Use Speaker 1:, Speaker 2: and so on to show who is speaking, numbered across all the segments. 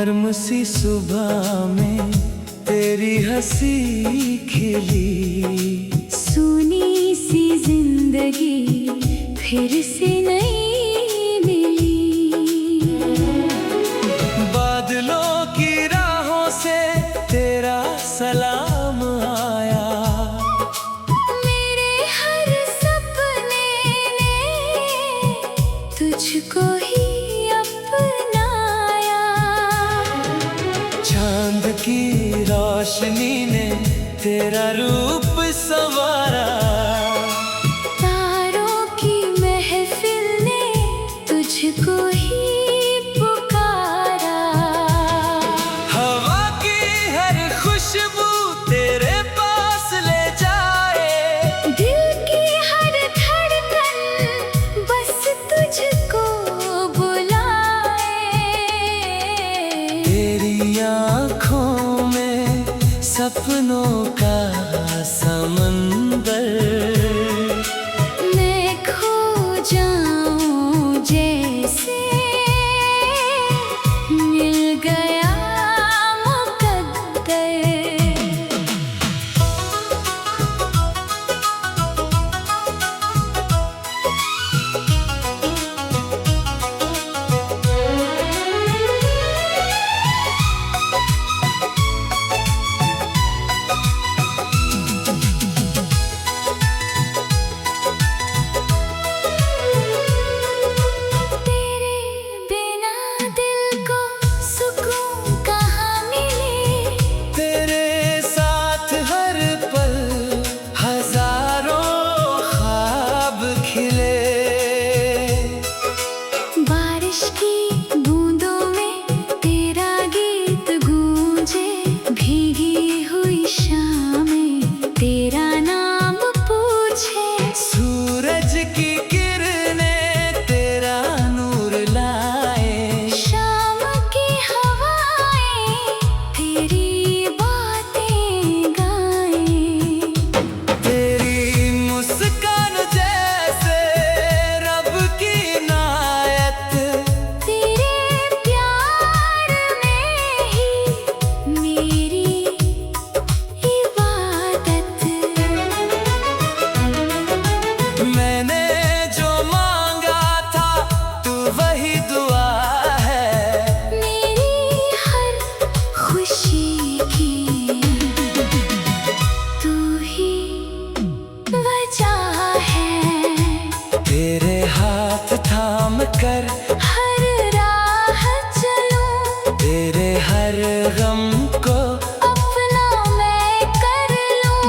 Speaker 1: नर्म सी सुबह में तेरी हंसी खिली,
Speaker 2: सुनी सी जिंदगी फिर से नई मिली।
Speaker 1: बादलों की राहों से तेरा सलाम आया,
Speaker 2: मेरे हर सपने ने तुझको ही अपनाया।
Speaker 1: चांद की रोशनी ने तेरा रूप संवारा,
Speaker 2: तारों की महफिल ने तुझको ही पुकारा।
Speaker 1: हवा की हर खुशबू तेरे पास ले जाए,
Speaker 2: दिल की हर धड़कन बस तुझको बुलाए।
Speaker 1: तेरी आँखों में सपनों का समंदर,
Speaker 2: मैं खो जाऊं जैसे मिल गया मुकद्दर। तेरे बिना दिल को सुकून कहाँ मिले,
Speaker 1: तेरे साथ हर पल हजारों ख्वाब खिले।
Speaker 2: बारिश की बूंदों में तेरा गीत गूंजे, भीगी हुई शामें तेरा नाम पूछे।
Speaker 1: सूरज की किरणें तेरा नूर लाए,
Speaker 2: शाम की हवाएं तेरी बातें गाएं।
Speaker 1: तेरी मुस्कान जैसे रब की नायत,
Speaker 2: तेरे प्यार में ही मेरी इबादत।
Speaker 1: मैंने जो मांगा था तू वही दुआ है,
Speaker 2: मेरी हर खुशी की तू ही वजह है।
Speaker 1: तेरे हाथ थाम कर
Speaker 2: हर राह चलूं,
Speaker 1: तेरे हर गम को
Speaker 2: अपना मैं कर लूं।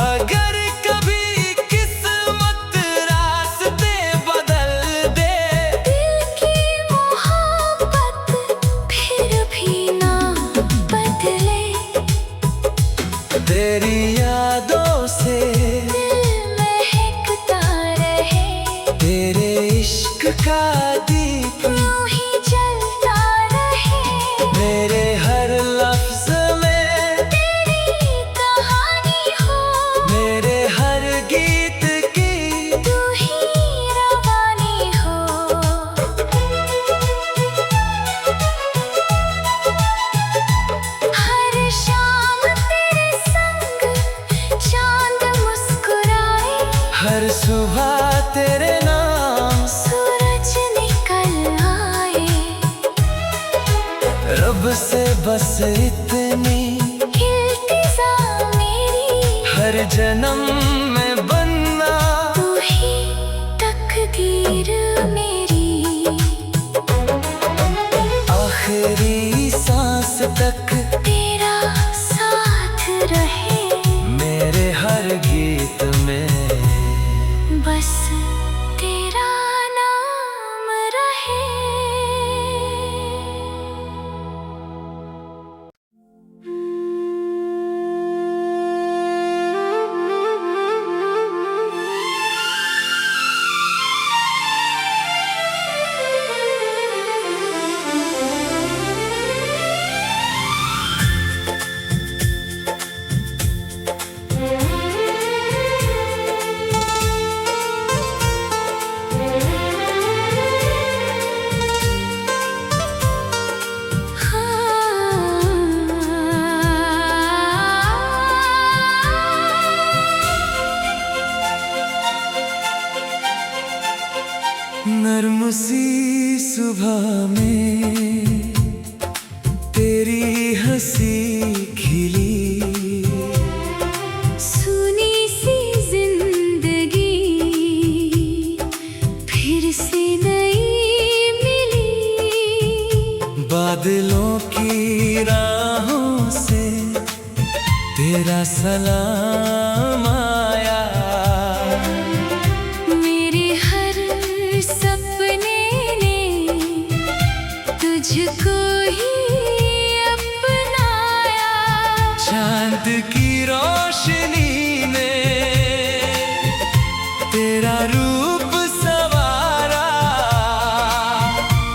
Speaker 1: अगर कभी किस्मत रास्ते बदल दे,
Speaker 2: दिल की मोहब्बत फिर भी ना बदले।
Speaker 1: तेरी यादों से
Speaker 2: दिल महकता रहे,
Speaker 1: तेरे इश्क का दीप
Speaker 2: यूं ही जलता रहे।
Speaker 1: मेरे हर लफ्ज में
Speaker 2: तेरी कहानी हो,
Speaker 1: मेरे हर गीत की
Speaker 2: तू ही रवानी हो। हर शाम तेरे संग चांद मुस्कुराए,
Speaker 1: हर सुबह तेरे नाम
Speaker 2: सूरज निकल आए।
Speaker 1: रब से बस इतनी
Speaker 2: इल्तिजा मेरी,
Speaker 1: हर जन्म में बनना
Speaker 2: तू ही तकदीर मेरी।
Speaker 1: आखिरी सांस तक
Speaker 2: तेरा साथ रहे,
Speaker 1: मेरे हर गीत में
Speaker 2: बस तेरा नाम रहे।
Speaker 1: नर्म सी सुबह में तेरी हंसी खिली,
Speaker 2: सुनी सी जिंदगी फिर से नई मिली।
Speaker 1: बादलों की राहों से तेरा सलाम आया,
Speaker 2: मेरे हर सपने ने तुझको ही अपनाया।
Speaker 1: चांद की रोशनी में तेरा रूप सवारा,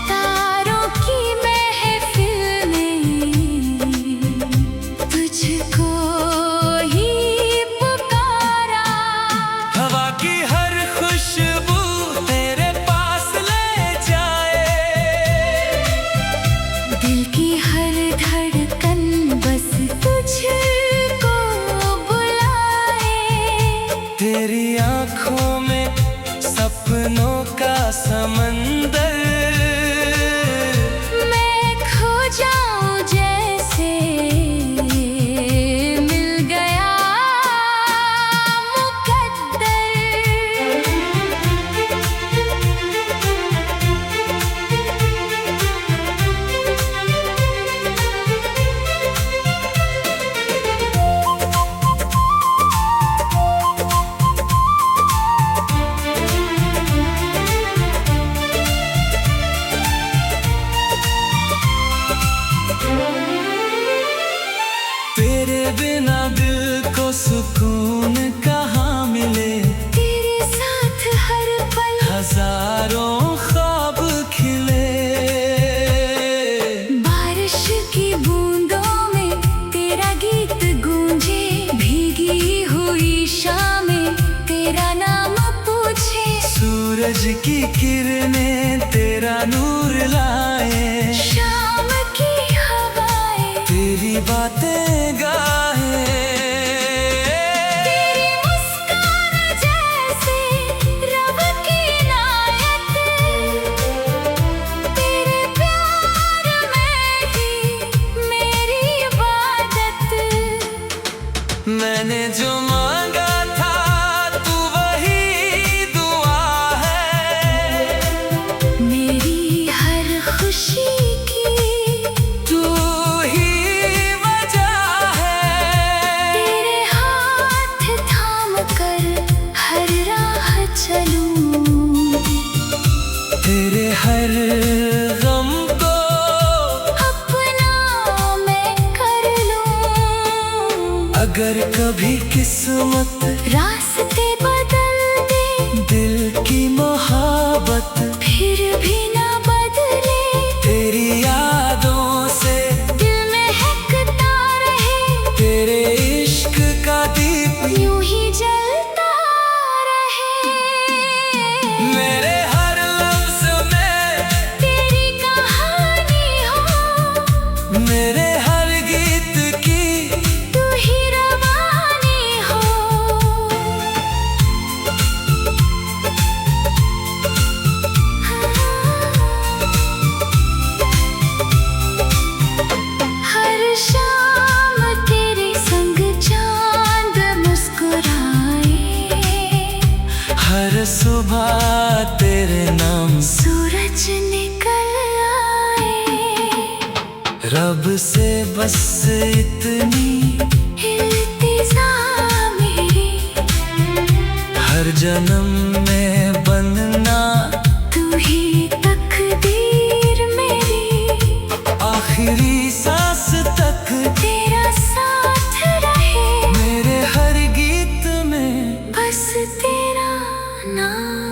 Speaker 2: तारों की महफिल में तुझको ही पुकारा।
Speaker 1: हवा की हर खुशबू तेरे पास ले जाए,
Speaker 2: दिल की हर धड़कन बस तुझको बुलाए।
Speaker 1: तेरी आंखों में सपनों का समंदर,
Speaker 2: मैं खो जाऊं जैसे मिल गया मुकद्दर।
Speaker 1: तेरे बिना दिल को सुकून कहाँ मिले।
Speaker 2: तेरे साथ हर पल
Speaker 1: हजारों ख्वाब खिले,
Speaker 2: बारिश की बूंदों में तेरा गीत गूंजे। भीगी हुई शामें तेरा नाम पूछे।
Speaker 1: सूरज की किरणें तेरा नूर लाए,
Speaker 2: शाम की हवाएं
Speaker 1: तेरी बातें गाए।
Speaker 2: तेरी मुस्कान जैसे रब की इनायत, तेरे प्यार में ही मेरी इबादत।
Speaker 1: मैंने जो मांगा था तू वही दुआ है,
Speaker 2: मेरी हर खुशी की
Speaker 1: तू ही वजह है।
Speaker 2: तेरे हाथ थाम कर हर राह चलूं,
Speaker 1: तेरे हर गम को
Speaker 2: अपना मैं कर लूं।
Speaker 1: अगर कभी किस्मत
Speaker 2: रास्ते बदल दे
Speaker 1: दिल की मोहब्बत,
Speaker 2: फिर भी ना बदले।
Speaker 1: तेरी यादों से
Speaker 2: दिल में महकता रहे,
Speaker 1: तेरे इश्क का दीप
Speaker 2: यूं ही जलता रहे।
Speaker 1: मेरे हर लफ्ज में
Speaker 2: तेरी कहानी हो,
Speaker 1: मेरे हर गीत की
Speaker 2: तू ही रवानी हो। हर शाम तेरे संग चांद मुस्कुराए,
Speaker 1: हर सुबह तेरे नाम
Speaker 2: सूरज निकल आए।
Speaker 1: रब से बस इतनी
Speaker 2: इल्तिजा मेरी,
Speaker 1: हर जन्म में बनना
Speaker 2: तू ही तकदीर मेरी।
Speaker 1: आखिरी सांस तक
Speaker 2: तेरा साथ रहे,
Speaker 1: मेरे हर गीत में
Speaker 2: बस तेरा नाम